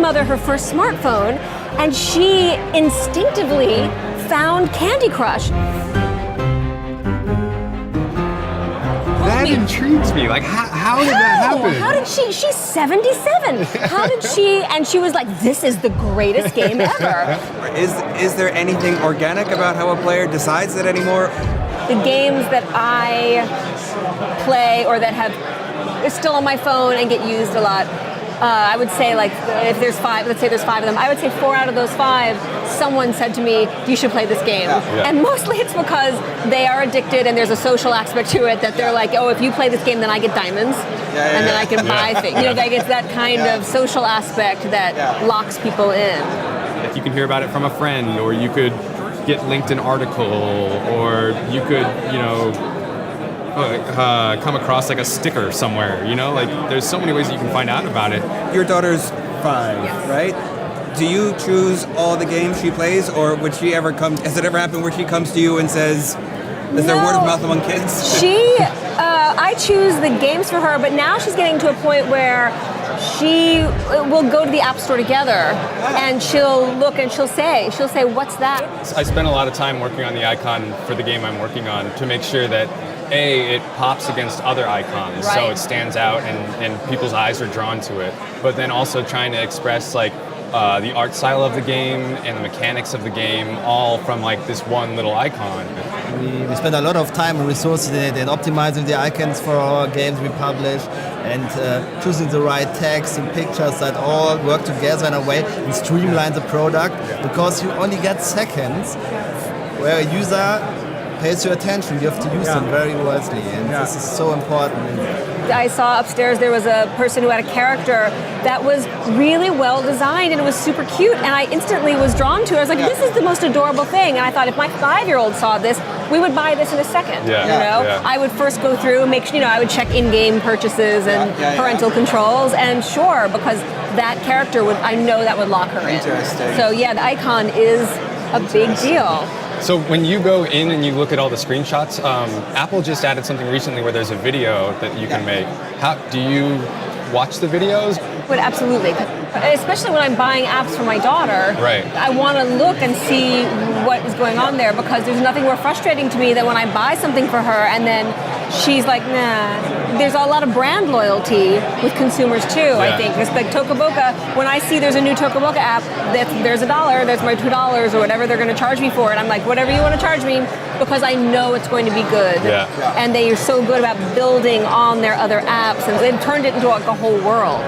mother her first smartphone, and she instinctively found Candy Crush. That intrigues me. Like, how did that happen? How did she? She's 77. How did she? And she was like, "This is the greatest game ever." Is there anything organic about how a player decides that anymore? The games that I play or that have is still on my phone and get used a lot. I would say, like, if there's 5, let's say there's 5 of them, I would say 4 out of those 5, someone said to me, you should play this game. Yeah. And mostly it's because they are addicted and there's a social aspect to it that they're like, oh, if you play this game, then I get diamonds. And then I can buy things. You know, like, it's that kind of social aspect that locks people in. If you can hear about it from a friend, or you could get linked an article, or you could, you know, come across like a sticker somewhere, you know, like there's so many ways that you can find out about it. Your daughter's 5, right? Do you choose all the games she plays, or would she ever come? Has it ever happened where she comes to you and says, "Is there word of mouth among kids?" I choose the games for her, but now she's getting to a point where she will go to the App Store together, and she'll look and she'll say, "What's that?" I spent a lot of time working on the icon for the game I'm working on to make sure that it pops against other icons, so it stands out and people's eyes are drawn to it. But then also trying to express like the art style of the game and the mechanics of the game, all from like this one little icon. We spend a lot of time and resources in optimizing the icons for our games we publish, and choosing the right text and pictures that all work together in a way and streamline the product, because you only get seconds where a user pays your attention. You have to use them very wisely, and this is so important. I saw upstairs there was a person who had a character that was really well designed and it was super cute, and I instantly was drawn to it. I was like, this is the most adorable thing. And I thought if my 5-year-old saw this, we would buy this in a second. I would first go through and make sure, I would check in-game purchases and parental controls, and sure, because that character I know that would lock her in. Interesting. So yeah, the icon is a big deal. So when you go in and you look at all the screenshots, Apple just added something recently where there's a video that you can make. How do you watch the videos? But absolutely, especially when I'm buying apps for my daughter. Right. I want to look and see what is going on there, because there's nothing more frustrating to me than when I buy something for her and then she's like, nah. There's a lot of brand loyalty with consumers too, I think. It's like Tokaboka. When I see there's a new Tokaboka app, there's $1, there's my $2 or whatever they're going to charge me for it. I'm like, whatever you want to charge me, because I know it's going to be good. And they are so good about building on their other apps, and they've turned it into like a whole world.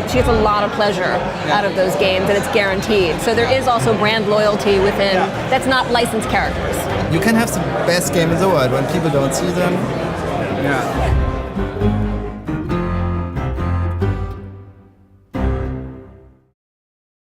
She gets a lot of pleasure out of those games, and it's guaranteed. So there is also brand loyalty within that's not licensed characters. You can have the best game in the world when people don't see them. Yeah.